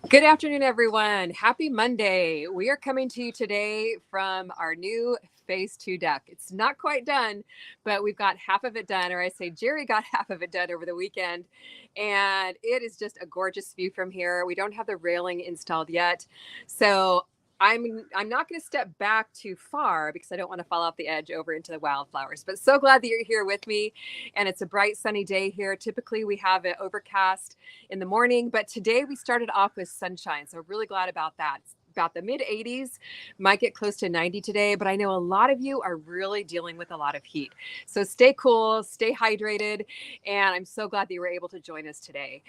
Good afternoon, everyone. Happy Monday. We are coming to you today from our new phase two deck. It's not quite done, but we've got half of it done, or I say Jerry got half of it done over the weekend. And it is just a gorgeous view from here. We don't have the railing installed yet. So I'm not going to step back too far because I don't want to fall off the edge over into the wildflowers. But so glad that you're here with me. And it's a bright sunny day here. Typically we have it overcast in the morning, but today we started off with sunshine. So really glad about that. It's about the mid 80s, might get close to 90 today, but I know a lot of you are really dealing with a lot of heat. So stay cool, stay hydrated, and I'm so glad that you were able to join us today.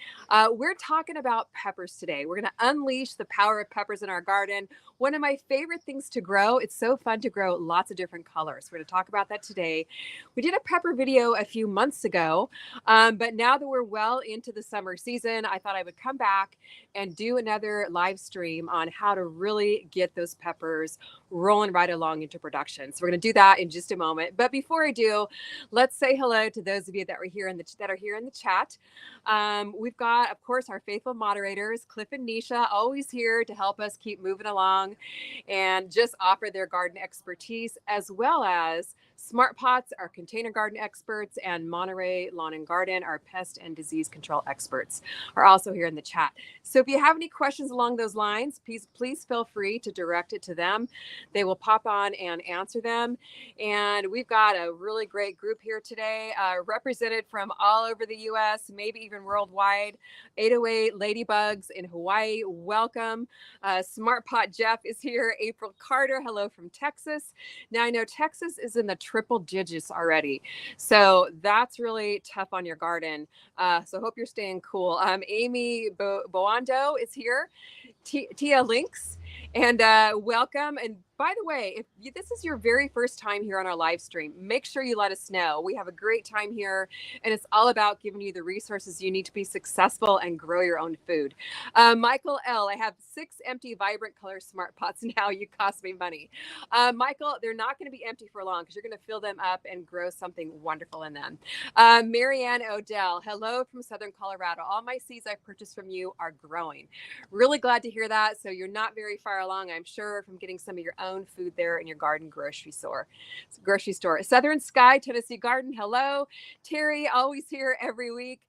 We're talking about peppers today. We're going to unleash the power of peppers in our garden. One of my favorite things to grow. It's so fun to grow lots of different colors. We're going to talk about that today. We did a pepper video a few months ago, but now that we're well into the summer season, I thought I would come back and do another live stream on how to really get those peppers rolling right along into production. So we're going to do that in just a moment. But before I do, let's say hello to those of you that are here in the chat. We've got, of course, our faithful moderators, Cliff and Nisha, always here to help us keep moving along and just offer their garden expertise, as well as Smart Pots, our container garden experts, and Monterey Lawn and Garden, our pest and disease control experts, are also here in the chat. So if you have any questions along those lines, please feel free to direct it to them. They will pop on and answer them. And we've got a really great group here today, represented from all over the U.S., maybe even worldwide. 808 Ladybugs in Hawaii, welcome. Smart Pot Jeff is here. April Carter, hello from Texas. Now I know Texas is in the triple digits already, so that's really tough on your garden. So hope you're staying cool. Amy Boando is here. Tia Links, and welcome. And by the way, if this is your very first time here on our live stream, make sure you let us know. We have a great time here, and it's all about giving you the resources you need to be successful and grow your own food. Michael L., I have 6 empty vibrant color Smart Pots now. You cost me money. Michael, they're not going to be empty for long because you're going to fill them up and grow something wonderful in them. Marianne Odell, hello from Southern Colorado. All my seeds I've purchased from you are growing. Really glad to hear that. So you're not very far along, I'm sure, from getting some of your own food there in your garden grocery store. Southern Sky, Tennessee Garden, hello. Terry, always here every week.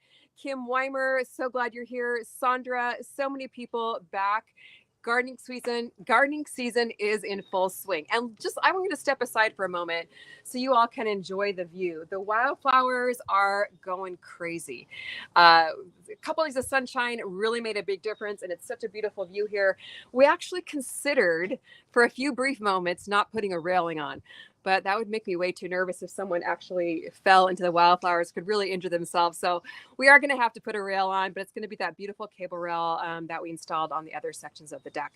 Kim Weimer, so glad you're here. Sandra, so many people back. Gardening season is in full swing. And just, I want you to step aside for a moment so you all can enjoy the view. The wildflowers are going crazy. A couple days of sunshine really made a big difference, and it's such a beautiful view here. We actually considered for a few brief moments not putting a railing on, but that would make me way too nervous if someone actually fell into the wildflowers, could really injure themselves. So we are going to have to put a rail on, but it's going to be that beautiful cable rail that we installed on the other sections of the deck.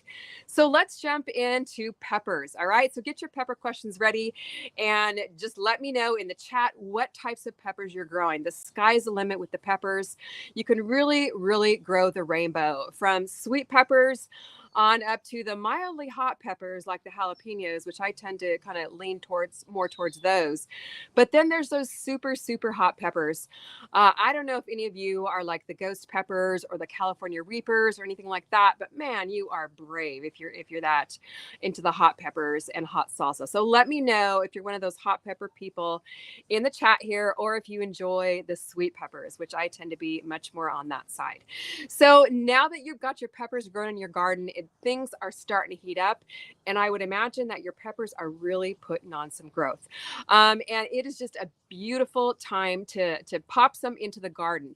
So let's jump into peppers. All right, so get your pepper questions ready and just let me know in the chat what types of peppers you're growing. The sky's the limit with the peppers. You can really, really grow the rainbow, from sweet peppers on up to the mildly hot peppers like the jalapenos, which I tend to kind of lean more towards those. But then there's those super, super hot peppers. I don't know if any of you are like the ghost peppers or the California Reapers or anything like that, but man, you are brave if you're that into the hot peppers and hot salsa. So let me know if you're one of those hot pepper people in the chat here, or if you enjoy the sweet peppers, which I tend to be much more on that side. So now that you've got your peppers grown in your garden, things are starting to heat up, and I would imagine that your peppers are really putting on some growth. And it is just a beautiful time to pop some into the garden.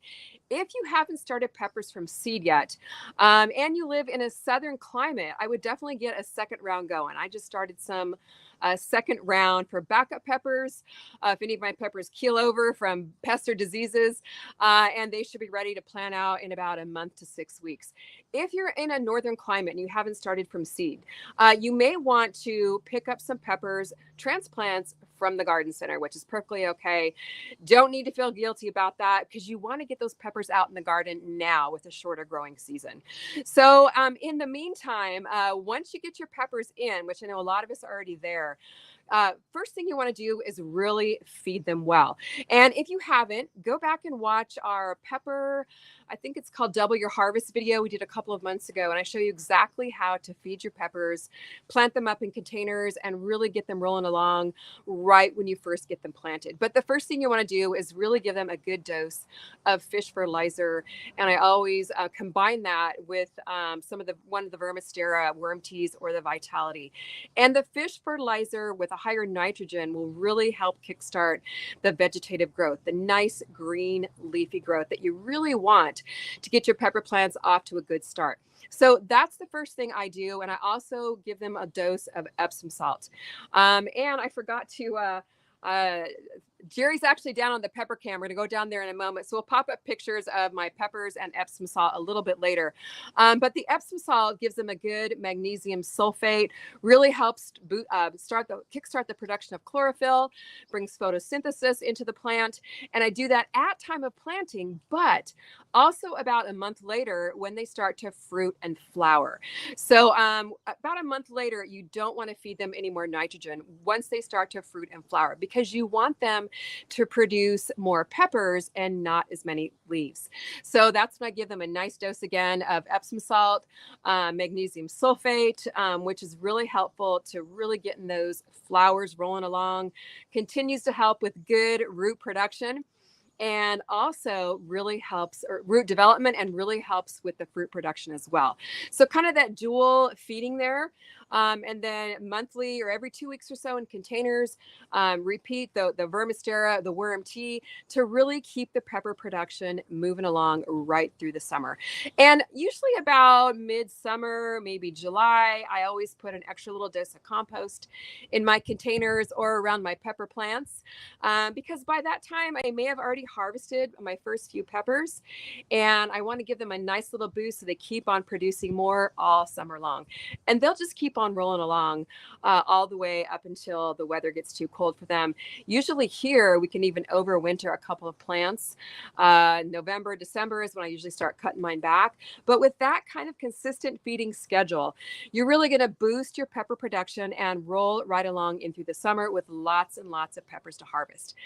If you haven't started peppers from seed yet, and you live in a southern climate, I would definitely get a second round going. I just started some second round for backup peppers. If any of my peppers keel over from pests or diseases, and they should be ready to plant out in about a month to 6 weeks. If you're in a northern climate and you haven't started from seed, you may want to pick up some peppers, transplants from the garden center, which is perfectly okay. Don't need to feel guilty about that, because you want to get those peppers out in the garden now with a shorter growing season. So in the meantime, once you get your peppers in, which I know a lot of us are already there, first thing you want to do is really feed them well. And if you haven't, go back and watch our pepper, I think it's called Double Your Harvest video we did a couple of months ago. And I show you exactly how to feed your peppers, plant them up in containers, and really get them rolling along right when you first get them planted. But the first thing you want to do is really give them a good dose of fish fertilizer. And I always combine that with one of the Vermistera worm teas or the Vitality. And the fish fertilizer with a higher nitrogen will really help kickstart the vegetative growth, the nice green leafy growth that you really want to get your pepper plants off to a good start. So that's the first thing I do. And I also give them a dose of Epsom salt. And I forgot to, Jerry's actually down on the pepper cam. We're going to go down there in a moment. So we'll pop up pictures of my peppers and Epsom salt a little bit later. But the Epsom salt gives them a good magnesium sulfate, really helps kickstart the production of chlorophyll, brings photosynthesis into the plant. And I do that at time of planting, but also about a month later when they start to fruit and flower. So about a month later, you don't want to feed them any more nitrogen once they start to fruit and flower, because you want them to produce more peppers and not as many leaves. So that's when I give them a nice dose again of Epsom salt, magnesium sulfate, which is really helpful to really getting those flowers rolling along, continues to help with good root production, and also really helps root development and really helps with the fruit production as well. So kind of that dual feeding there. And then monthly or every 2 weeks or so in containers, repeat the Vermistera, the worm tea, to really keep the pepper production moving along right through the summer. And usually about midsummer, maybe July, I always put an extra little dose of compost in my containers or around my pepper plants, because by that time I may have already harvested my first few peppers, and I want to give them a nice little boost so they keep on producing more all summer long. And they'll just keep on rolling along all the way up until the weather gets too cold for them. Usually here we can even overwinter a couple of plants. November, December is when I usually start cutting mine back. But with that kind of consistent feeding schedule, you're really going to boost your pepper production and roll right along in through the summer with lots and lots of peppers to harvest.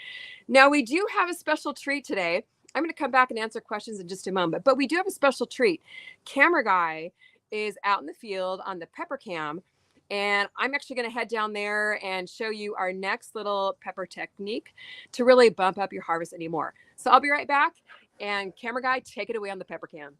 Now, we do have a special treat today. I'm going to come back and answer questions in just a moment, but we do have a special treat. Camera Guy is out in the field on the pepper cam, and I'm actually going to head down there and show you our next little pepper technique to really bump up your harvest anymore. So I'll be right back, and Camera Guy, take it away on the pepper cam.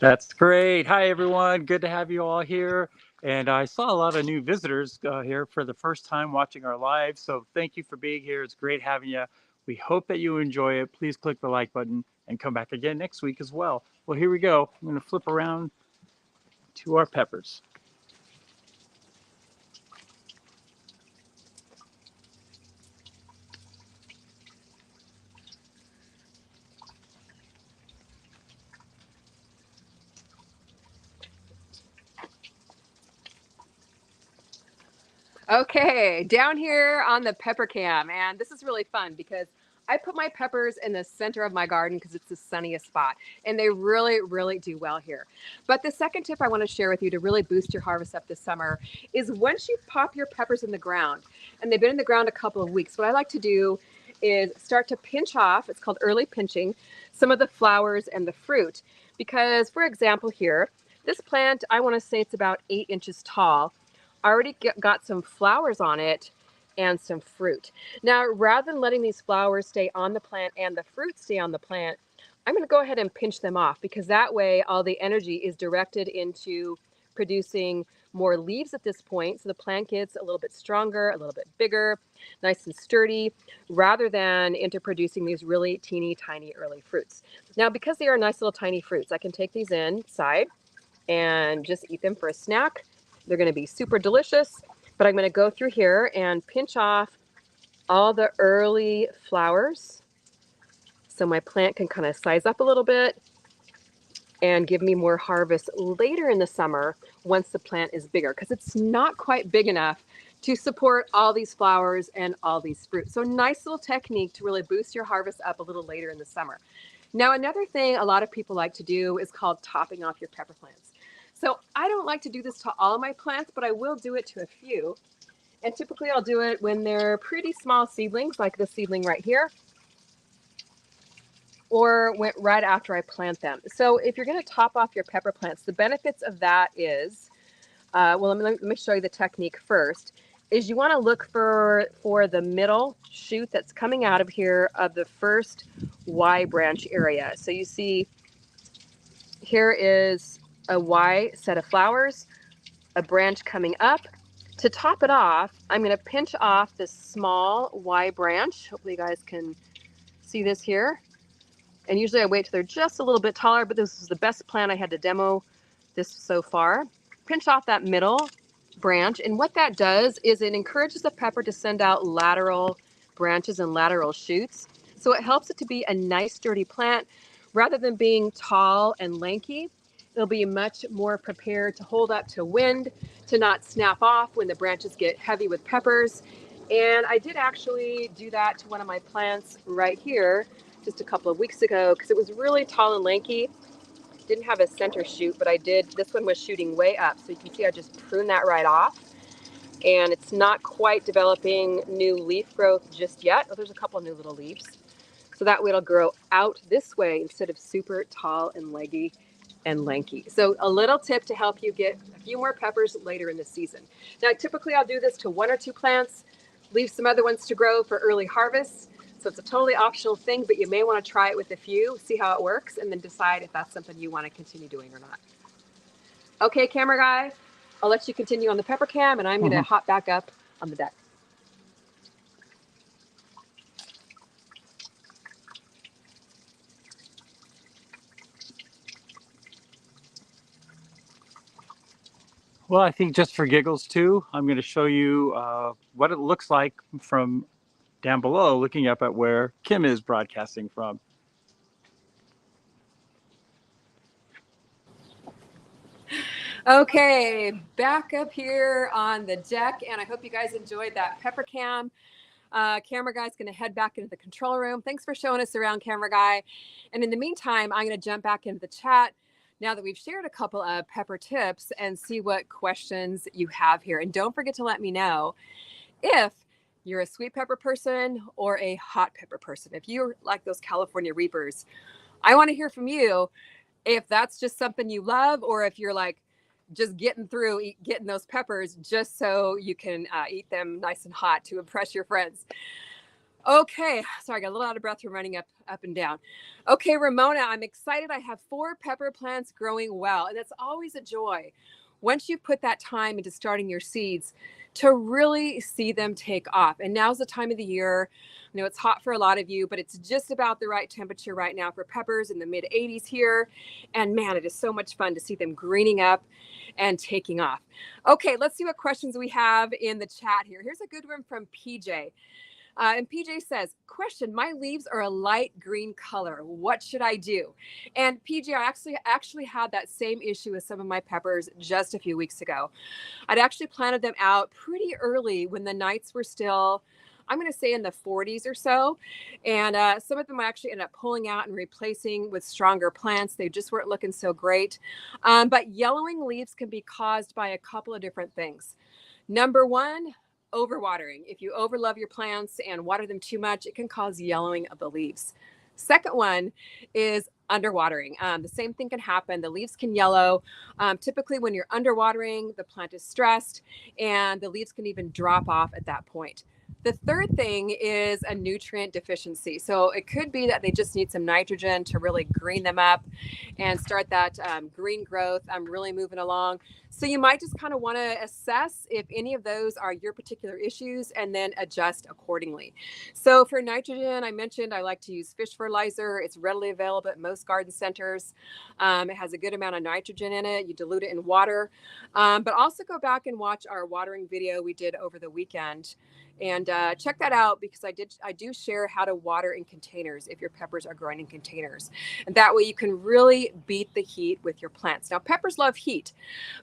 That's great. Hi, everyone. Good to have you all here. And I saw a lot of new visitors here for the first time watching our live. So thank you for being here. It's great having you. We hope that you enjoy it. Please click the like button and come back again next week as well. Well, here we go. I'm going to flip around to our peppers. Okay, down here on the pepper cam, and this is really fun because I put my peppers in the center of my garden because it's the sunniest spot, and they really, really do well here. But the second tip I want to share with you to really boost your harvest up this summer is once you pop your peppers in the ground, and they've been in the ground a couple of weeks, what I like to do is start to pinch off, it's called early pinching, some of the flowers and the fruit. Because, for example, here, this plant, I want to say it's about 8 inches tall, already got some flowers on it and some fruit. Now, rather than letting these flowers stay on the plant and the fruit stay on the plant, I'm going to go ahead and pinch them off, because that way all the energy is directed into producing more leaves at this point. So the plant gets a little bit stronger, a little bit bigger, nice and sturdy, rather than into producing these really teeny tiny early fruits. Now, because they are nice little tiny fruits, I can take these inside and just eat them for a snack. They're going to be super delicious, but I'm going to go through here and pinch off all the early flowers so my plant can kind of size up a little bit and give me more harvest later in the summer once the plant is bigger, because it's not quite big enough to support all these flowers and all these fruits. So nice little technique to really boost your harvest up a little later in the summer. Now, another thing a lot of people like to do is called topping off your pepper plants. So I don't like to do this to all of my plants, but I will do it to a few. And typically I'll do it when they're pretty small seedlings, like the seedling right here, or right after I plant them. So if you're going to top off your pepper plants, the benefits of that is, well, let me show you the technique first, is you want to look for the middle shoot that's coming out of here of the first Y branch area. So you see here is a Y set of flowers, a branch coming up. To top it off, I'm going to pinch off this small Y branch. Hopefully you guys can see this here. And usually I wait till they're just a little bit taller, but this is the best plant I had to demo this so far. Pinch off that middle branch, and what that does is it encourages the pepper to send out lateral branches and lateral shoots. So it helps it to be a nice sturdy plant rather than being tall and lanky. It'll be much more prepared to hold up to wind, to not snap off when the branches get heavy with peppers. And I did actually do that to one of my plants right here just a couple of weeks ago because it was really tall and lanky. Didn't have a center shoot, but I did. This one was shooting way up. So you can see I just pruned that right off. And it's not quite developing new leaf growth just yet. Oh, there's a couple of new little leaves. So that way it'll grow out this way instead of super tall and leggy and lanky. So a little tip to help you get a few more peppers later in the season. Now, typically I'll do this to 1 or 2 plants, leave some other ones to grow for early harvest. So it's a totally optional thing, but you may want to try it with a few, see how it works, and then decide if that's something you want to continue doing or not. Okay, camera guy, I'll let you continue on the pepper cam, and I'm going to hop back up on the deck. Well, I think just for giggles too, I'm going to show you what it looks like from down below, looking up at where Kim is broadcasting from. Okay, back up here on the deck, and I hope you guys enjoyed that pepper cam. Camera guy's going to head back into the control room. Thanks for showing us around, camera guy. And in the meantime, I'm going to jump back into the chat now that we've shared a couple of pepper tips and see what questions you have here. And don't forget to let me know if you're a sweet pepper person or a hot pepper person. If you're like those California Reapers, I want to hear from you if that's just something you love, or if you're like just getting those peppers just so you can eat them nice and hot to impress your friends. Okay, sorry, I got a little out of breath from running up and down. Okay, Ramona, I'm excited. I have 4 pepper plants growing well, and that's always a joy once you've put that time into starting your seeds to really see them take off. And now's the time of the year. I know it's hot for a lot of you, but it's just about the right temperature right now for peppers, in the mid 80s here. And man, it is so much fun to see them greening up and taking off. Okay, let's see what questions we have in the chat here. Here's a good one from PJ. And PJ says, question, my leaves are a light green color. What should I do? And PJ, I actually had that same issue with some of my peppers just a few weeks ago. I'd actually planted them out pretty early when the nights were still, I'm going to say, in the 40s or so. And some of them I actually ended up pulling out and replacing with stronger plants. They just weren't looking so great. But yellowing leaves can be caused by a couple of different things. Number one, overwatering. If you overlove your plants and water them too much, it can cause yellowing of the leaves. Second one is underwatering. The same thing can happen. The leaves can yellow. Typically when you're underwatering, the plant is stressed and the leaves can even drop off at that point. The third thing is a nutrient deficiency. So it could be that they just need some nitrogen to really green them up and start that green growth. I'm really moving along. So you might just kind of want to assess if any of those are your particular issues and then adjust accordingly. So for nitrogen, I mentioned I like to use fish fertilizer. It's readily available at most garden centers. It has a good amount of nitrogen in it. You dilute it in water, but also go back and watch our watering video we did over the weekend. And check that out because I do share how to water in containers if your peppers are growing in containers. And that way you can really beat the heat with your plants. Now, peppers love heat,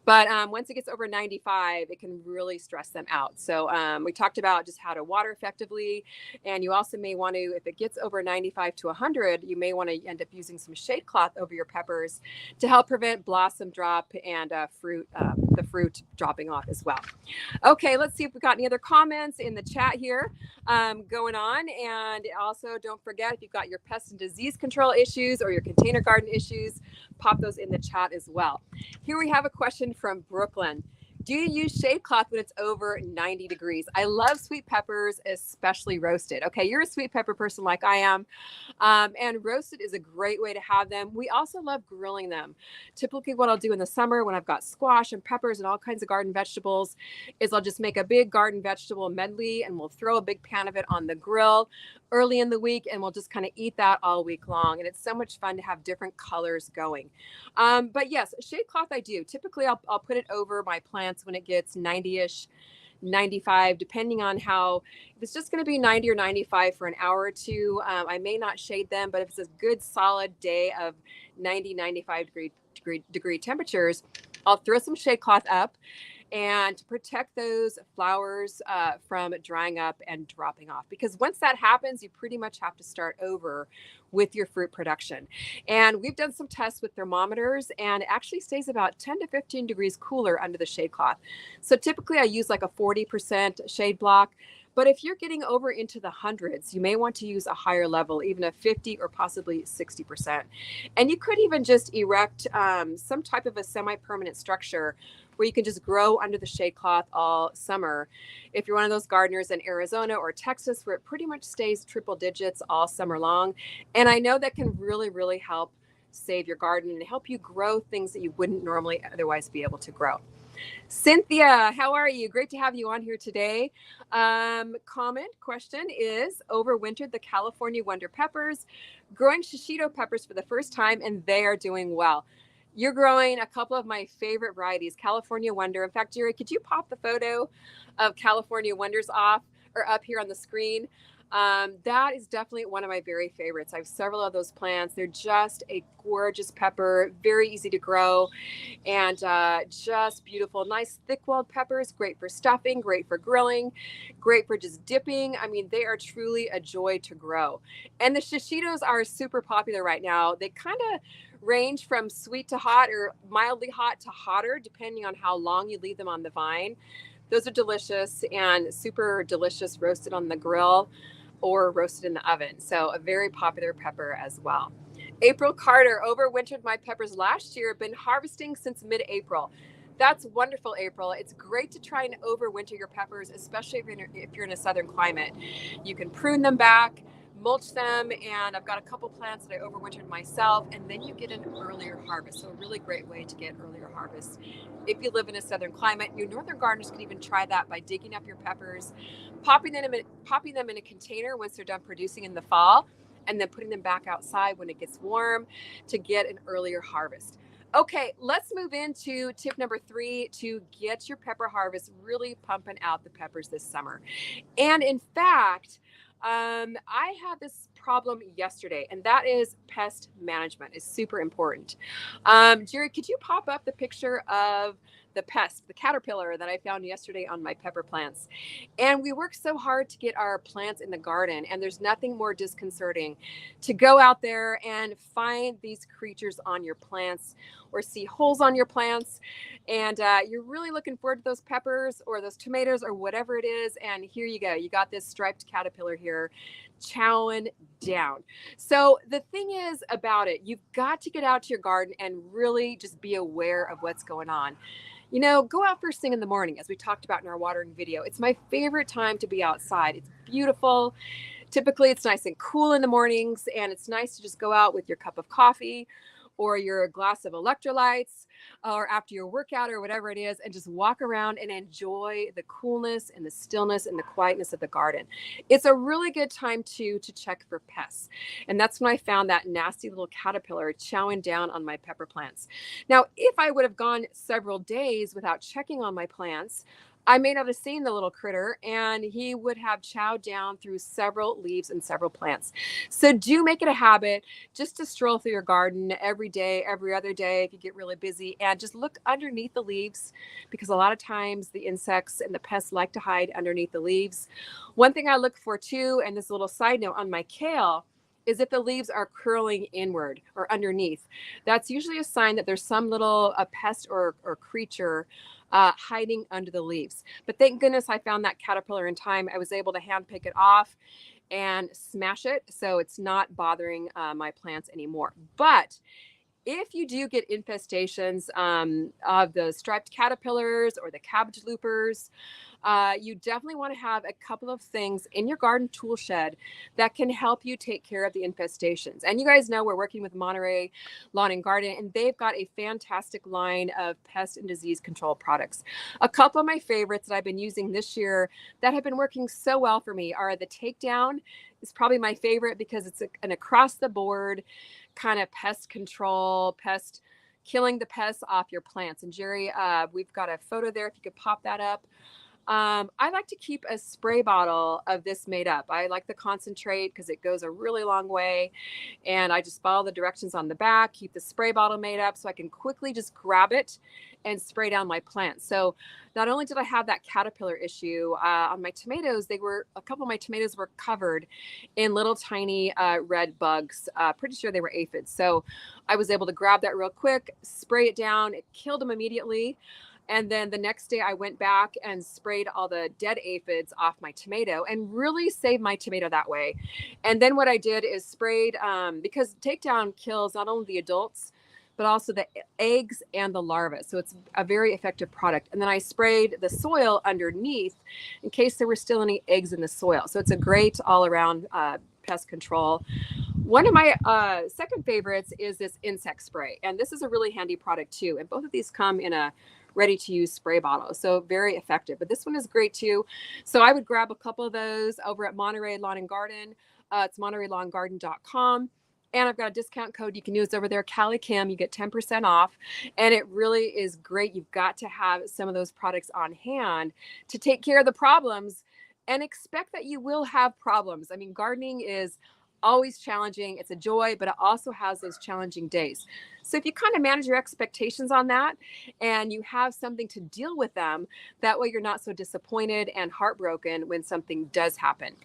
but once it gets over 95, it can really stress them out. So we talked about just how to water effectively. And you also may want to, if it gets over 95 to 100, you may want to end up using some shade cloth over your peppers to help prevent blossom drop and fruit the fruit dropping off as well. Okay, let's see if we got any other comments in the chat here going on. And also, don't forget, if you've got your pest and disease control issues or your container garden issues, pop those in the chat as well. Here we have a question from Brooklyn. Do you use shade cloth when it's over 90 degrees? I love sweet peppers, especially roasted. Okay, you're a sweet pepper person like I am. And roasted is a great way to have them. We also love grilling them. Typically what I'll do in the summer when I've got squash and peppers and all kinds of garden vegetables is I'll just make a big garden vegetable medley and we'll throw a big pan of it on the grill early in the week and we'll just kind of eat that all week long. And it's so much fun to have different colors going. But yes, shade cloth I do. Typically I'll put it over my plants when it gets 90-ish, 95, depending on how, if it's just going to be 90 or 95 for an hour or two, I may not shade them, but if it's a good solid day of 90, 95 degree temperatures, I'll throw some shade cloth up and to protect those flowers from drying up and dropping off. Because once that happens, you pretty much have to start over with your fruit production. And we've done some tests with thermometers and it actually stays about 10 to 15 degrees cooler under the shade cloth. So typically I use like a 40% shade block. But if you're getting over into the hundreds, you may want to use a higher level, even a 50 or possibly 60%. And you could even just erect some type of a semi-permanent structure where you can just grow under the shade cloth all summer. If you're one of those gardeners in Arizona or Texas where it pretty much stays triple digits all summer long. And I know that can really, really help save your garden and help you grow things that you wouldn't normally otherwise be able to grow. Cynthia, how are you? Great to have you on here today. Question is, overwintered the California Wonder peppers, growing shishito peppers for the first time, and they are doing well. You're growing a couple of my favorite varieties, California Wonder. In fact, Jerry, could you pop the photo of California Wonders off or up here on the screen? That is definitely one of my very favorites. I have several of those plants. They're just a gorgeous pepper, very easy to grow, and just beautiful. Nice thick-walled peppers, great for stuffing, great for grilling, great for just dipping. I mean, they are truly a joy to grow. And the shishitos are super popular right now. They kind of range from sweet to hot or mildly hot to hotter, depending on how long you leave them on the vine. Those are delicious and super delicious roasted on the grill or roasted in the oven. So a very popular pepper as well. April Carter, overwintered my peppers last year, been harvesting since mid-April. That's wonderful, April. It's great to try and overwinter your peppers, especially if you're in a southern climate. You can prune them back, mulch them, and I've got a couple plants that I overwintered myself, and then you get an earlier harvest. So a really great way to get earlier harvest. If you live in a southern climate, your northern gardeners can even try that by digging up your peppers, popping them in a container once they're done producing in the fall, and then putting them back outside when it gets warm to get an earlier harvest. Okay, let's move into tip number 3 to get your pepper harvest really pumping out the peppers this summer. And in fact, I had this problem yesterday, and that is pest management is super important. Jerry, could you pop up the picture of the pest, the caterpillar that I found yesterday on my pepper plants? And we work so hard to get our plants in the garden, and there's nothing more disconcerting to go out there and find these creatures on your plants or see holes on your plants. And you're really looking forward to those peppers or those tomatoes or whatever it is. And here you go. You got this striped caterpillar here chowing down. So the thing is about it, you've got to get out to your garden and really just be aware of what's going on. You know, go out first thing in the morning, as we talked about in our watering video. It's my favorite time to be outside. It's beautiful. Typically, it's nice and cool in the mornings, and it's nice to just go out with your cup of coffee or your glass of electrolytes or after your workout or whatever it is, and just walk around and enjoy the coolness and the stillness and the quietness of the garden. It's a really good time to check for pests. And that's when I found that nasty little caterpillar chowing down on my pepper plants. Now, if I would have gone several days without checking on my plants, I may not have seen the little critter, and he would have chowed down through several leaves and several plants. So do make it a habit just to stroll through your garden every day, every other day if you get really busy, and just look underneath the leaves, because a lot of times the insects and the pests like to hide underneath the leaves. One thing I look for too, and this little side note on my kale, is if the leaves are curling inward or underneath. That's usually a sign that there's some little pest or creature hiding under the leaves. But thank goodness I found that caterpillar in time. I was able to hand pick it off and smash it, so it's not bothering my plants anymore. But if you do get infestations of the striped caterpillars or the cabbage loopers, you definitely want to have a couple of things in your garden tool shed that can help you take care of the infestations. And you guys know we're working with Monterey Lawn and Garden, and they've got a fantastic line of pest and disease control products. A couple of my favorites that I've been using this year that have been working so well for me are the Takedown. Is probably my favorite because it's an across the board kind of pest control, pest killing the pests off your plants. And Jerry, we've got a photo there if you could pop that up. I like to keep a spray bottle of this made up. I like the concentrate because it goes a really long way. And I just follow the directions on the back, keep the spray bottle made up so I can quickly just grab it and spray down my plants. So not only did I have that caterpillar issue on my tomatoes, a couple of my tomatoes were covered in little tiny red bugs. Pretty sure they were aphids. So I was able to grab that real quick, spray it down. It killed them immediately. And then the next day I went back and sprayed all the dead aphids off my tomato and really saved my tomato that way. And then what I did is sprayed, because Takedown kills not only the adults, but also the eggs and the larvae. So it's a very effective product. And then I sprayed the soil underneath in case there were still any eggs in the soil. So it's a great all around pest control. One of my second favorites is this insect spray. And this is a really handy product too. And both of these come in a ready to use spray bottle. So very effective, but this one is great too. So I would grab a couple of those over at Monterey Lawn and Garden. It's montereylawngarden.com. And I've got a discount code you can use over there, Callie Kim. You get 10% off. And it really is great. You've got to have some of those products on hand to take care of the problems and expect that you will have problems. I mean, gardening is always challenging. It's a joy, but it also has those challenging days. So if you kind of manage your expectations on that and you have something to deal with them, that way you're not so disappointed and heartbroken when something does happen.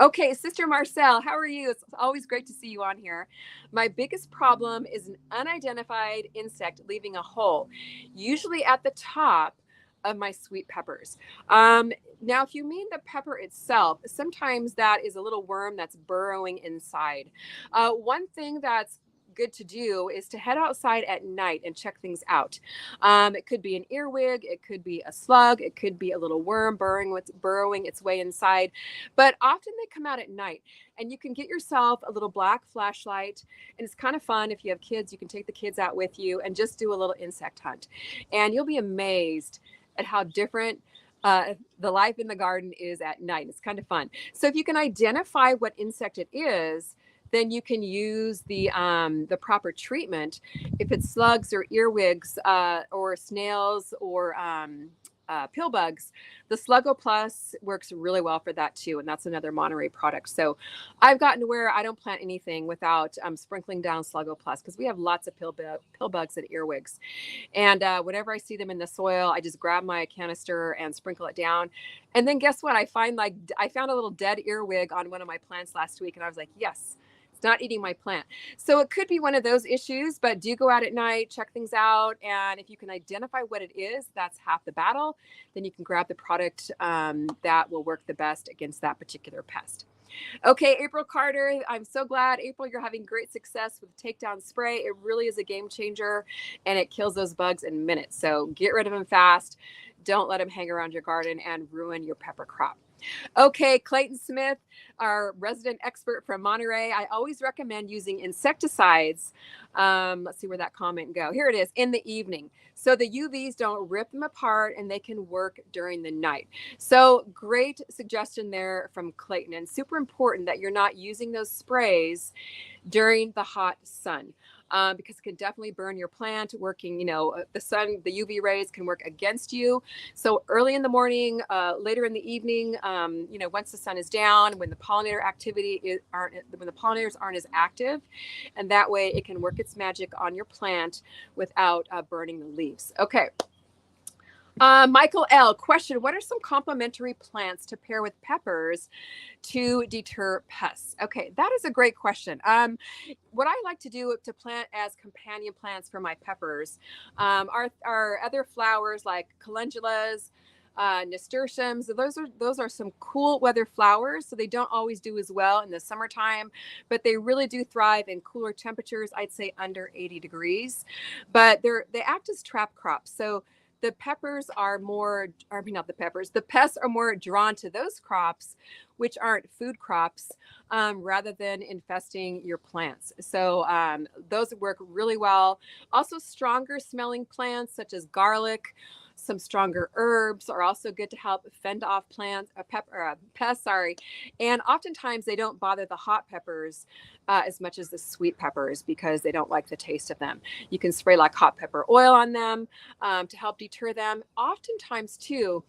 Okay, Sister Marcel, how are you? It's always great to see you on here. My biggest problem is an unidentified insect leaving a hole, usually at the top of my sweet peppers. Now, if you mean the pepper itself, sometimes that is a little worm that's burrowing inside. One thing that's good to do is to head outside at night and check things out. It could be an earwig, it could be a slug, it could be a little worm burrowing its way inside, but often they come out at night. And you can get yourself a little black flashlight, and it's kind of fun. If you have kids, you can take the kids out with you and just do a little insect hunt. And you'll be amazed at how different the life in the garden is at night. It's kind of fun. So if you can identify what insect it is, then you can use the proper treatment. If it's slugs or earwigs or snails or pill bugs, the Sluggo Plus works really well for that too. And that's another Monterey product. So I've gotten to where I don't plant anything without sprinkling down Sluggo Plus because we have lots of pill bugs and earwigs. And whenever I see them in the soil, I just grab my canister and sprinkle it down. And then guess what? I found a little dead earwig on one of my plants last week. And I was like, yes, not eating my plant. So it could be one of those issues, but do go out at night, check things out. And if you can identify what it is, that's half the battle. Then you can grab the product that will work the best against that particular pest. Okay, April Carter, I'm so glad, April, you're having great success with Takedown spray. It really is a game changer and it kills those bugs in minutes. So get rid of them fast. Don't let them hang around your garden and ruin your pepper crop. Okay, Clayton Smith, our resident expert from Monterey. I always recommend using insecticides. Let's see where that comment go. Here it is, in the evening. So the UVs don't rip them apart and they can work during the night. So great suggestion there from Clayton, and super important that you're not using those sprays during the hot sun. Because it can definitely burn your plant. Working, the sun, the UV rays can work against you. So early in the morning, later in the evening, once the sun is down, when the pollinators aren't as active, and that way it can work its magic on your plant without burning the leaves. Okay. Michael L. Question: what are some complementary plants to pair with peppers to deter pests? Okay, that is a great question. What I like to do to plant as companion plants for my peppers are other flowers like calendulas, nasturtiums. Those are some cool weather flowers. So they don't always do as well in the summertime, but they really do thrive in cooler temperatures. I'd say under 80 degrees, but they act as trap crops. So the peppers are more, I mean, not the peppers, the pests are more drawn to those crops, which aren't food crops, rather than infesting your plants. So those work really well. Also, stronger smelling plants such as garlic, some stronger herbs are also good to help fend off pests. Sorry, and oftentimes they don't bother the hot peppers as much as the sweet peppers because they don't like the taste of them. You can spray like hot pepper oil on them to help deter them. Oftentimes, too,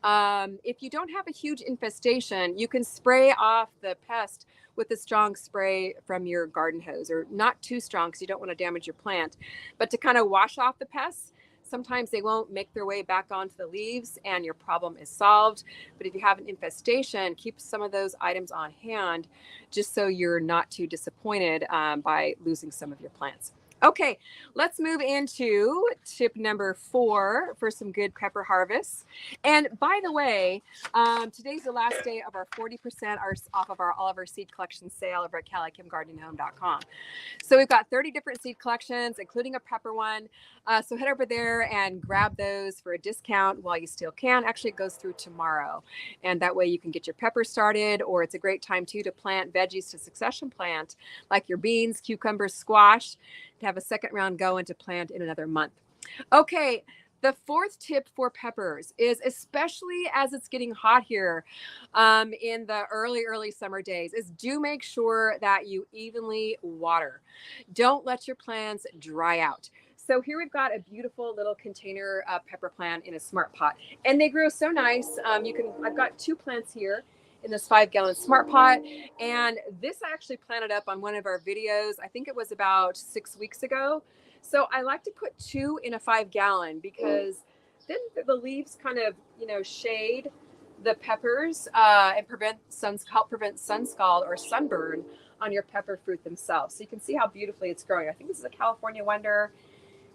if you don't have a huge infestation, you can spray off the pest with a strong spray from your garden hose, or not too strong because you don't want to damage your plant, but to kind of wash off the pests. Sometimes they won't make their way back onto the leaves and your problem is solved. But if you have an infestation, keep some of those items on hand just so you're not too disappointed by losing some of your plants. Okay, let's move into tip number 4 for some good pepper harvests. And by the way, today's the last day of our 40% off of all of our seed collection sale over at CallieKimGardeningHome.com. So we've got 30 different seed collections, including a pepper one. So head over there and grab those for a discount while you still can. Actually, it goes through tomorrow. And that way you can get your peppers started, or it's a great time too to plant veggies to succession plant, like your beans, cucumbers, squash, to have a second round going to plant in another month. Okay, the 4th tip for peppers is, especially as it's getting hot here in the early summer days, is do make sure that you evenly water. Don't let your plants dry out. So here we've got a beautiful little container pepper plant in a smart pot, and they grow so nice. I've got 2 plants here in this 5-gallon smart pot, and this I actually planted up on one of our videos. I think it was about 6 weeks ago. So I like to put 2 in a 5-gallon because then the leaves kind of, shade the peppers and help prevent sun scald or sunburn on your pepper fruit themselves. So you can see how beautifully it's growing. I think this is a California Wonder,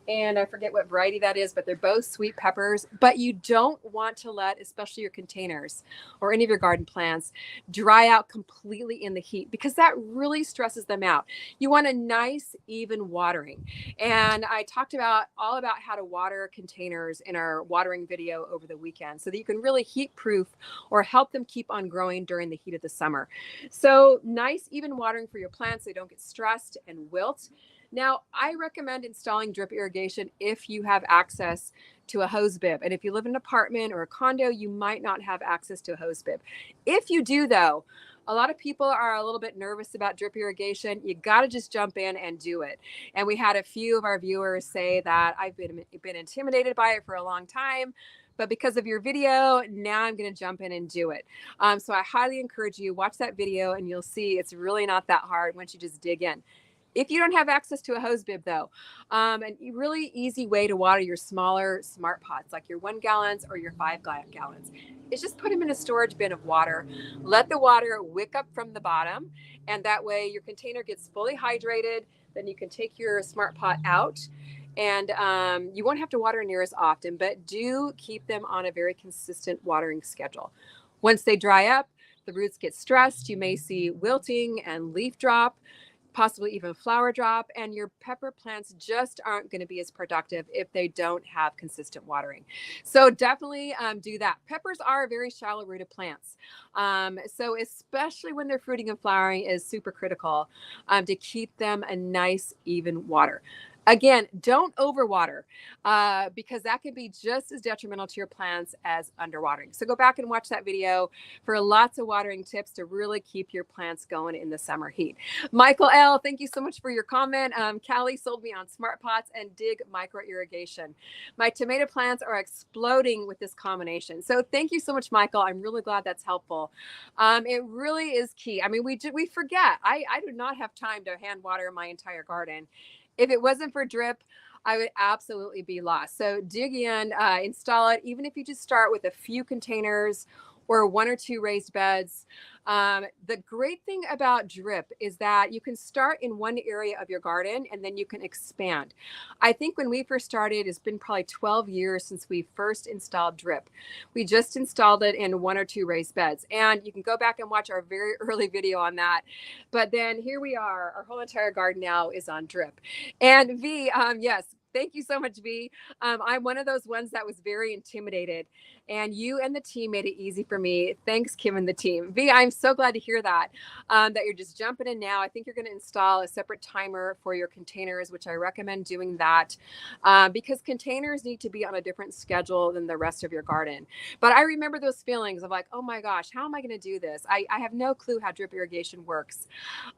and I forget what variety that is, but they're both sweet peppers. But you don't want to let, especially your containers or any of your garden plants, dry out completely in the heat, because that really stresses them out. You want a nice, even watering. And I talked all about how to water containers in our watering video over the weekend so that you can really heat proof or help them keep on growing during the heat of the summer. So nice, even watering for your plants so they don't get stressed and wilt. Now, I recommend installing drip irrigation if you have access to a hose bib. And if you live in an apartment or a condo, you might not have access to a hose bib. If you do, though, a lot of people are a little bit nervous about drip irrigation. You got to just jump in and do it. And we had a few of our viewers say that I've been intimidated by it for a long time, but because of your video, now I'm going to jump in and do it. So I highly encourage you, watch that video and you'll see it's really not that hard once you just dig in. If you don't have access to a hose bib, though, a really easy way to water your smaller smart pots, like your 1 gallons or your 5 gallons, is just put them in a storage bin of water. Let the water wick up from the bottom, and that way your container gets fully hydrated. Then you can take your smart pot out, and you won't have to water near as often, but do keep them on a very consistent watering schedule. Once they dry up, the roots get stressed. You may see wilting and leaf drop, possibly even flower drop, and your pepper plants just aren't going to be as productive if they don't have consistent watering. So definitely do that. Peppers are very shallow rooted plants. So especially when they're fruiting and flowering is super critical to keep them a nice, even water. Again, don't overwater because that can be just as detrimental to your plants as underwatering. So go back and watch that video for lots of watering tips to really keep your plants going in the summer heat. Michael L., thank you so much for your comment. Callie sold me on smart pots and dig micro irrigation. My tomato plants are exploding with this combination. So thank you so much, Michael. I'm really glad that's helpful. It really is key. I mean, we forget. I do not have time to hand water my entire garden. If it wasn't for drip, I would absolutely be lost. So dig in, install it, even if you just start with a few containers or 1 or 2 raised beds. The great thing about drip is that you can start in one area of your garden and then you can expand. I think when we first started, it's been probably 12 years since we first installed drip. We just installed it in 1 or 2 raised beds, and you can go back and watch our very early video on that. But then here we are, our whole entire garden now is on drip. And V, yes, thank you so much, V. I'm one of those ones that was very intimidated, and you and the team made it easy for me. Thanks, Kim and the team. V, I'm so glad to hear that, that you're just jumping in now. I think you're going to install a separate timer for your containers, which I recommend doing that, because containers need to be on a different schedule than the rest of your garden. But I remember those feelings of like, oh my gosh, how am I going to do this? I have no clue how drip irrigation works.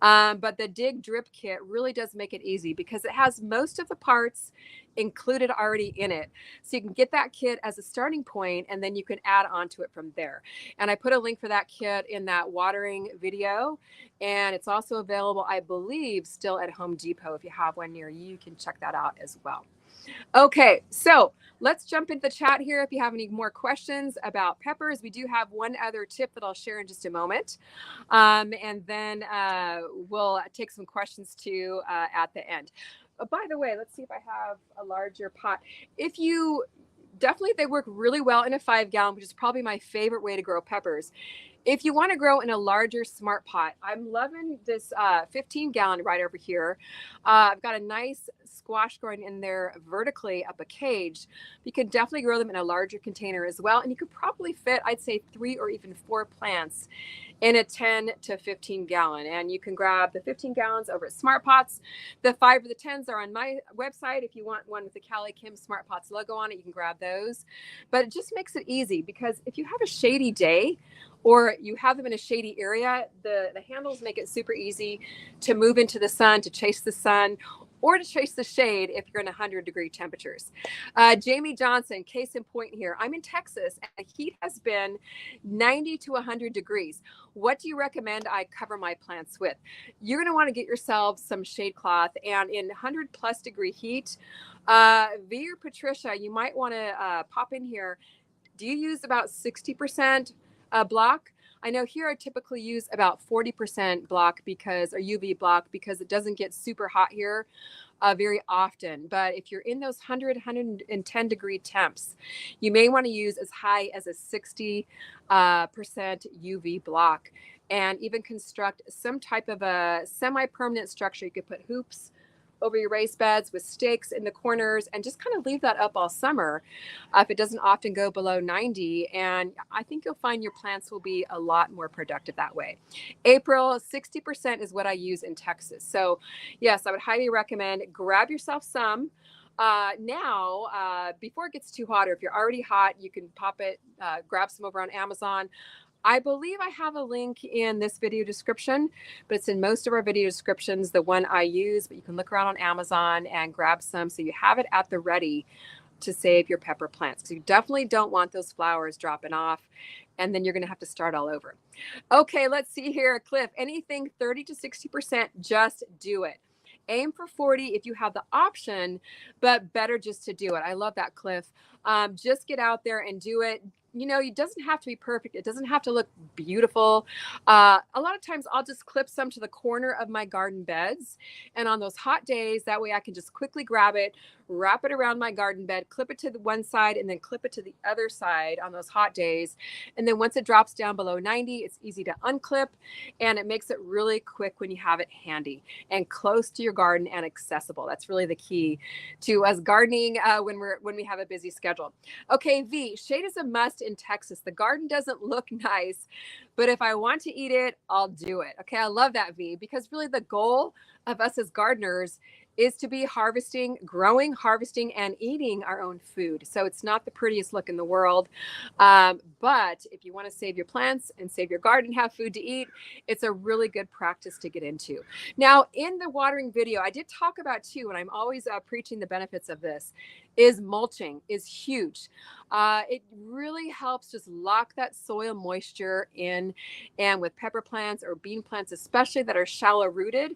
But the Dig Drip Kit really does make it easy because it has most of the parts included already in it. So you can get that kit as a starting point, and then you can add on to it from there. And I put a link for that kit in that watering video. And it's also available, I believe, still at Home Depot. If you have one near you, you can check that out as well. Okay, so let's jump into the chat here. If you have any more questions about peppers, we do have one other tip that I'll share in just a moment. And then we'll take some questions too at the end. By the way, let's see if I have a larger pot. If you definitely, they work really well in a 5-gallon, which is probably my favorite way to grow peppers. If you want to grow in a larger smart pot, I'm loving this 15-gallon right over here. I've got a nice squash growing in there vertically up a cage. You can definitely grow them in a larger container as well. And you could probably fit, I'd say, 3 or even 4 plants in a 10 to 15 gallon. And you can grab the 15 gallons over at Smart Pots. The 5 or the 10s are on my website. If you want one with the Callie Kim Smart Pots logo on it, you can grab those. But it just makes it easy because if you have a shady day, or you have them in a shady area, the handles make it super easy to move into the sun, to chase the sun, or to chase the shade if you're in 100-degree temperatures. Jamie Johnson, case in point here. I'm in Texas, and the heat has been 90 to 100 degrees. What do you recommend I cover my plants with? You're going to want to get yourself some shade cloth, and in 100-plus degree heat, V or Patricia, you might want to pop in here. Do you use about 60% block? I know here I typically use about 40% block because, or UV block, because it doesn't get super hot here very often. But if you're in those 110 degree temps, you may want to use as high as a 60% UV block, and even construct some type of a semi-permanent structure. You could put hoops over your raised beds with stakes in the corners and just kind of leave that up all summer if it doesn't often go below 90. And I think you'll find your plants will be a lot more productive that way. April, 60% is what I use in Texas. So yes, I would highly recommend grab yourself some. Before it gets too hot, or if you're already hot, you can pop it, grab some over on Amazon. I believe I have a link in this video description, but it's in most of our video descriptions, the one I use, but you can look around on Amazon and grab some so you have it at the ready to save your pepper plants, because you definitely don't want those flowers dropping off, and then you're going to have to start all over. Okay, let's see here. Cliff, anything 30 to 60%, just do it. Aim for 40 if you have the option, but better just to do it. I love that, Cliff. Just get out there and do it. You know, it doesn't have to be perfect. It doesn't have to look beautiful. A lot of times I'll just clip some to the corner of my garden beds. And on those hot days, that way I can just quickly grab it, wrap it around my garden bed, clip it to the one side, and then clip it to the other side on those hot days. And then once it drops down below 90, it's easy to unclip, and it makes it really quick when you have it handy and close to your garden and accessible. That's really the key to us gardening when we have a busy schedule. Okay, V, shade is a must in Texas. The garden doesn't look nice, but if I want to eat it, I'll do it. Okay, I love that, V, because really the goal of us as gardeners is to be harvesting, and eating our own food. So it's not the prettiest look in the world. But if you want to save your plants and save your garden, have food to eat, it's a really good practice to get into. Now, in the watering video, I did talk about too, and I'm always preaching the benefits of this, is mulching is huge. It really helps just lock that soil moisture in. And with pepper plants or bean plants, especially that are shallow rooted,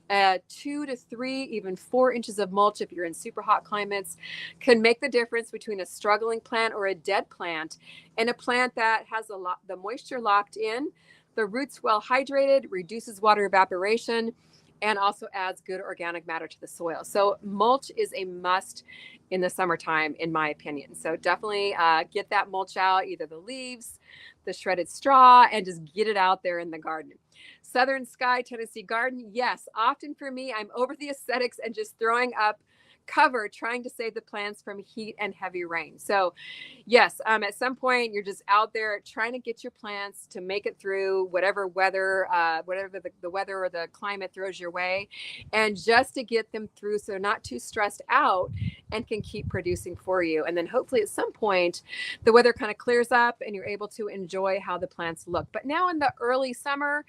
2 to 3, even 4 inches of mulch, if you're in super hot climates, can make the difference between a struggling plant or a dead plant and a plant that has the moisture locked in, the roots well hydrated, reduces water evaporation, and also adds good organic matter to the soil. So mulch is a must in the summertime, in my opinion. So definitely get that mulch out, either the leaves, the shredded straw, and just get it out there in the garden. Southern Sky Tennessee Garden. Yes, often for me, I'm over the aesthetics and just throwing up cover, trying to save the plants from heat and heavy rain. So yes, at some point you're just out there trying to get your plants to make it through whatever weather, whatever the weather or the climate throws your way, and just to get them through so they're not too stressed out and can keep producing for you. And then hopefully at some point the weather kind of clears up and you're able to enjoy how the plants look. But now in the early summer,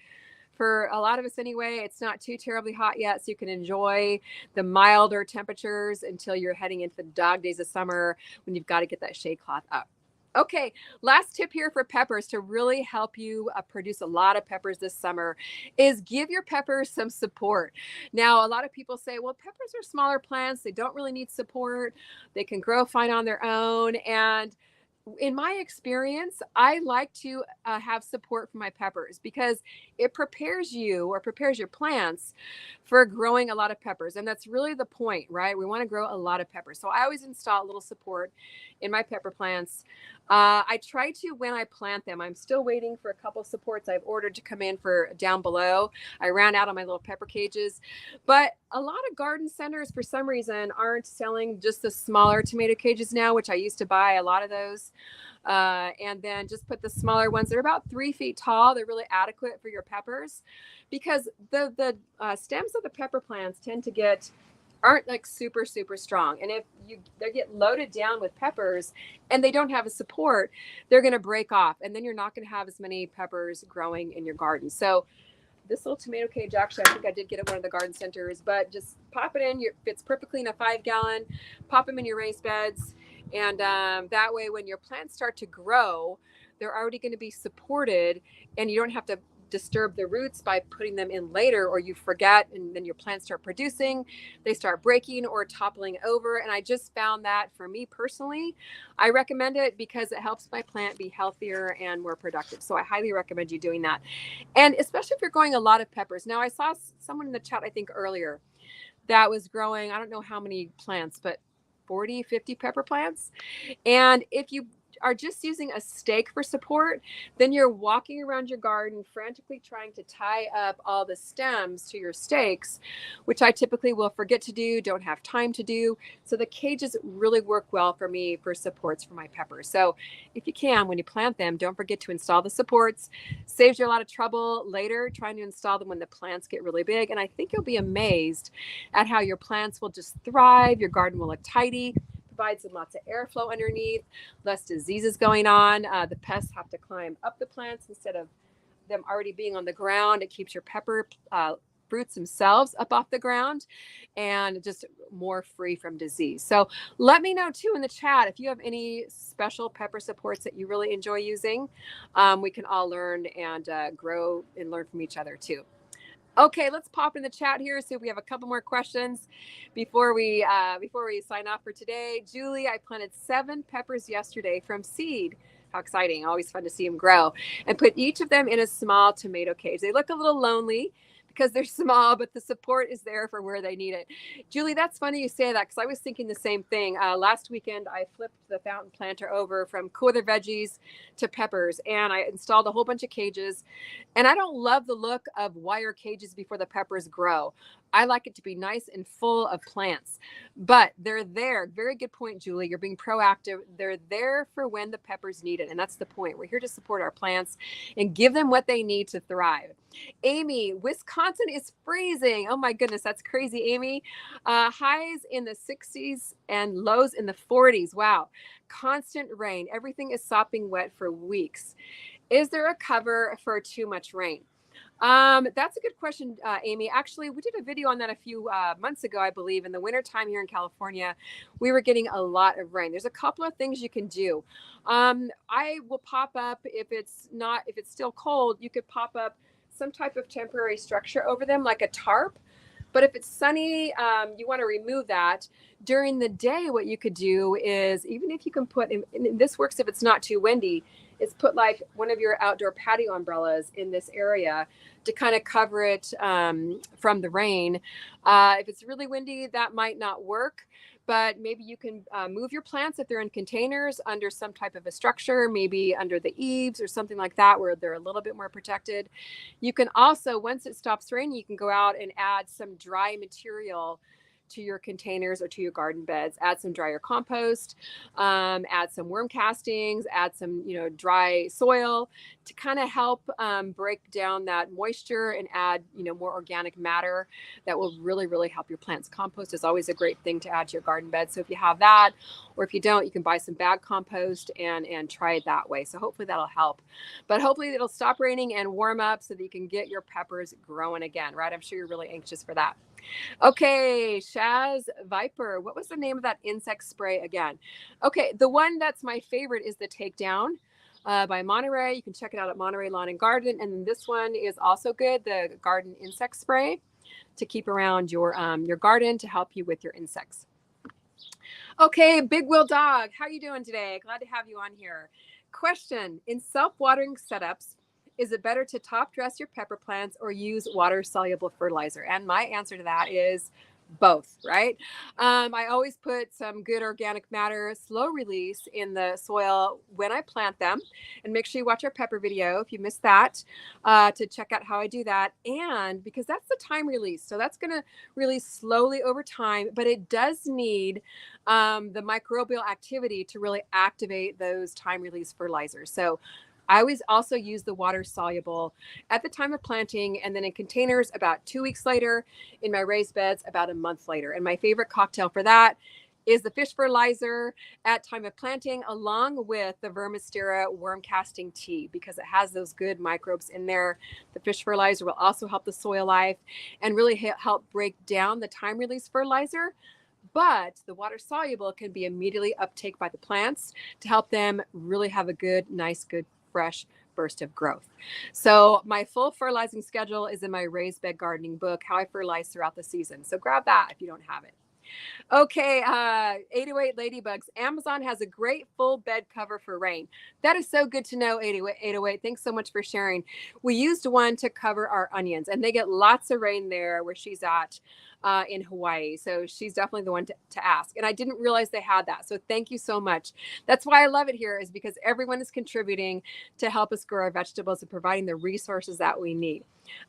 for a lot of us anyway, it's not too terribly hot yet, so you can enjoy the milder temperatures until you're heading into the dog days of summer when you've got to get that shade cloth up. Okay, last tip here for peppers to really help you produce a lot of peppers this summer is give your peppers some support. Now, a lot of people say, well, peppers are smaller plants. They don't really need support. They can grow fine on their own. And in my experience, I like to have support for my peppers because it prepares you or prepares your plants for growing a lot of peppers. And that's really the point, right? We want to grow a lot of peppers. So I always install a little support in my pepper plants. I try to when I plant them. I'm still waiting for a couple of supports I've ordered to come in for down below. I ran out on my little pepper cages, but a lot of garden centers for some reason aren't selling just the smaller tomato cages now, which I used to buy a lot of those. And then just put the smaller ones. They're about 3 feet tall. They're really adequate for your peppers because the stems of the pepper plants aren't like super strong, and if they get loaded down with peppers and they don't have a support, they're going to break off, and then you're not going to have as many peppers growing in your garden. So this little tomato cage, actually, I think I did get it at one of the garden centers, but just pop it in. Fits perfectly in a 5-gallon. Pop them in your raised beds, and that way when your plants start to grow, they're already going to be supported, and you don't have to disturb the roots by putting them in later, or you forget and then your plants start producing, they start breaking or toppling over. And I just found that for me personally, I recommend it because it helps my plant be healthier and more productive. So I highly recommend you doing that. And especially if you're growing a lot of peppers. Now I saw someone in the chat, I think earlier, that was growing, I don't know how many plants, but 40, 50 pepper plants. And if you are just using a stake for support, then you're walking around your garden frantically trying to tie up all the stems to your stakes, which I typically will forget to do, don't have time to do. So the cages really work well for me for supports for my peppers. So if you can, when you plant them, don't forget to install the supports. Saves you a lot of trouble later trying to install them when the plants get really big. And I think you'll be amazed at how your plants will just thrive. Your garden will look tidy, provides them lots of airflow underneath, less diseases going on. The pests have to climb up the plants instead of them already being on the ground. It keeps your pepper fruits themselves up off the ground and just more free from disease. So let me know too in the chat if you have any special pepper supports that you really enjoy using. We can all learn and grow and learn from each other too. Okay, let's pop in the chat here. See if we have a couple more questions before we sign off for today. Julie, I planted 7 peppers yesterday from seed. How exciting. Always fun to see them grow. And put each of them in a small tomato cage. They look a little lonely because they're small, but the support is there for where they need it. Julie, that's funny you say that because I was thinking the same thing. Last weekend, I flipped the fountain planter over from cool other veggies to peppers, and I installed a whole bunch of cages. And I don't love the look of wire cages before the peppers grow. I like it to be nice and full of plants, but they're there. Very good point, Julie. You're being proactive. They're there for when the peppers need it. And that's the point. We're here to support our plants and give them what they need to thrive. Amy, Wisconsin is freezing. Oh my goodness, that's crazy, Amy. Highs in the 60s and lows in the 40s. Wow. Constant rain. Everything is sopping wet for weeks. Is there a cover for too much rain? That's a good question, Amy. Actually, we did a video on that a few months ago, I believe. In the wintertime here in California, we were getting a lot of rain. There's a couple of things you can do. I will pop up if it's still cold, you could pop up some type of temporary structure over them, like a tarp. But if it's sunny, you want to remove that. During the day, what you could do is, even if you can put, and this works if it's not too windy, is put like one of your outdoor patio umbrellas in this area to kind of cover it from the rain. If it's really windy, that might not work. But maybe you can move your plants if they're in containers under some type of a structure, maybe under the eaves or something like that, where they're a little bit more protected. You can also, once it stops raining, you can go out and add some dry material to your containers or to your garden beds. Add some drier compost, add some worm castings, add some dry soil to kind of help break down that moisture and add more organic matter that will really help your plants. Compost is always a great thing to add to your garden bed. So if you have that, or if you don't, you can buy some bag compost and try it that way. So hopefully that'll help. But hopefully it'll stop raining and warm up so that you can get your peppers growing again, right? I'm sure you're really anxious for that. Okay, Shaz Viper. What was the name of that insect spray again? Okay, the one that's my favorite is the Takedown by Monterey. You can check it out at Monterey Lawn and Garden. And then this one is also good, the Garden Insect Spray, to keep around your garden to help you with your insects. Okay, Big Will Dog, how are you doing today? Glad to have you on here. Question: in self-watering setups, is it better to top dress your pepper plants or use water soluble fertilizer? And my answer to that is both, right? I always put some good organic matter, slow release in the soil when I plant them. And make sure you watch our pepper video if you missed that to check out how I do that. And because that's the time release. So that's going to release slowly over time, but it does need the microbial activity to really activate those time release fertilizers. So I always also use the water soluble at the time of planting, and then in containers about 2 weeks later, in my raised beds about a month later. And my favorite cocktail for that is the fish fertilizer at time of planting, along with the Vermistera worm casting tea, because it has those good microbes in there. The fish fertilizer will also help the soil life and really help break down the time release fertilizer. But the water soluble can be immediately uptake by the plants to help them really have a good, nice, good, fresh burst of growth. So my full fertilizing schedule is in my raised bed gardening book, How I Fertilize Throughout the Season. So grab that if you don't have it. Okay, 808 Ladybugs. Amazon has a great full bed cover for rain. That is so good to know, 808. Thanks so much for sharing. We used one to cover our onions, and they get lots of rain there where she's at in Hawaii. So she's definitely the one to ask. And I didn't realize they had that. So thank you so much. That's why I love it here, is because everyone is contributing to help us grow our vegetables and providing the resources that we need.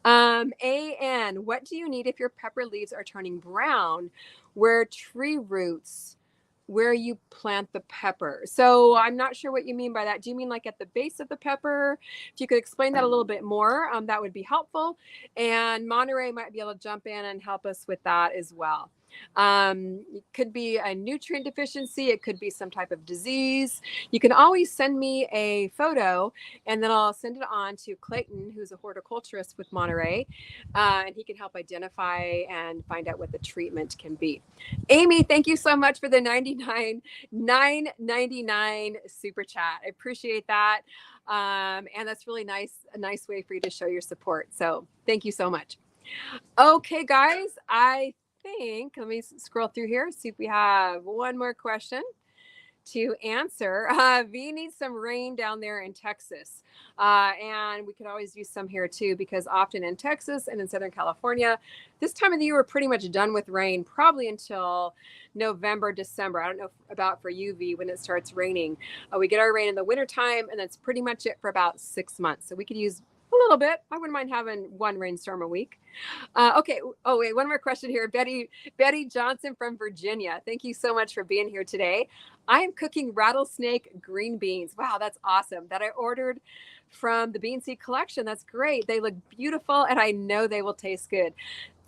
AN, what do you need if your pepper leaves are turning brown where tree roots where you plant the pepper? So I'm not sure what you mean by that. Do you mean like at the base of the pepper? If you could explain that a little bit more, that would be helpful. And Monterey might be able to jump in and help us with that as well. It could be a nutrient deficiency. It could be some type of disease. You can always send me a photo and then I'll send it on to Clayton, who's a horticulturist with Monterey, and he can help identify and find out what the treatment can be. Amy, thank you so much for the $9.99 super chat. I appreciate that. And that's really nice, a nice way for you to show your support. So thank you so much. Okay, guys, let me scroll through here, see if we have one more question to answer. V needs some rain down there in Texas. And we could always use some here too, because often in Texas and in Southern California, this time of the year, we're pretty much done with rain, probably until November, December. I don't know about for you, V, when it starts raining. We get our rain in the wintertime, and that's pretty much it for about 6 months. So we could use a little bit. I wouldn't mind having one rainstorm a week. Okay. Oh, wait, one more question here. Betty Johnson from Virginia. Thank you so much for being here today. I am cooking rattlesnake green beans. Wow, that's awesome. That I ordered from the Bean Seed Collection. That's great. They look beautiful, and I know they will taste good.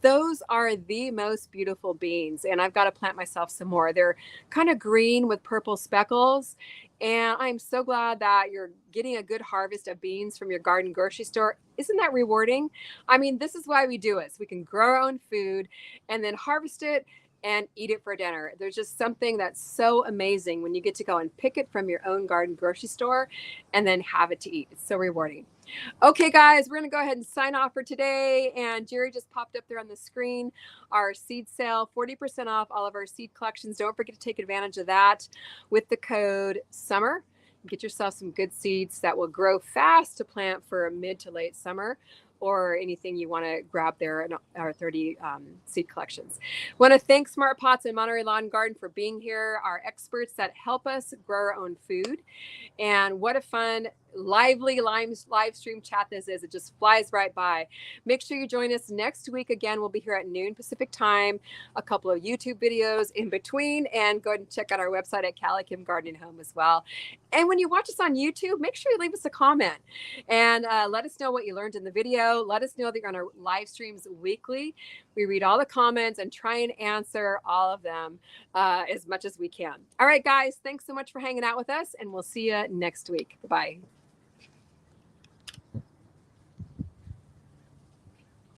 Those are the most beautiful beans, and I've got to plant myself some more. They're kind of green with purple speckles, And I'm so glad that you're getting a good harvest of beans from your garden grocery store. Isn't that rewarding? I mean, this is why we do it. So we can grow our own food and then harvest it and eat it for dinner. There's just something that's so amazing when you get to go and pick it from your own garden grocery store and then have it to eat. It's so rewarding. Okay, guys, we're going to go ahead and sign off for today. And Jerry just popped up there on the screen our seed sale, 40% off all of our seed collections. Don't forget to take advantage of that with the code SUMMER. Get yourself some good seeds that will grow fast to plant for mid to late summer, or anything you want to grab there in our 30 seed collections. Want to thank Smart Pots and Monterey Lawn Garden for being here, our experts that help us grow our own food. And what a fun, lively live stream chat this is. It just flies right by. Make sure you join us next week. Again, we'll be here at noon Pacific time, a couple of YouTube videos in between, and go ahead and check out our website at Callie Kim Gardening Home as well. And when you watch us on YouTube, make sure you leave us a comment and let us know what you learned in the video. Let us know that you're on our live streams weekly. We read all the comments and try and answer all of them as much as we can. All right, guys, thanks so much for hanging out with us, and we'll see you next week. Bye-bye.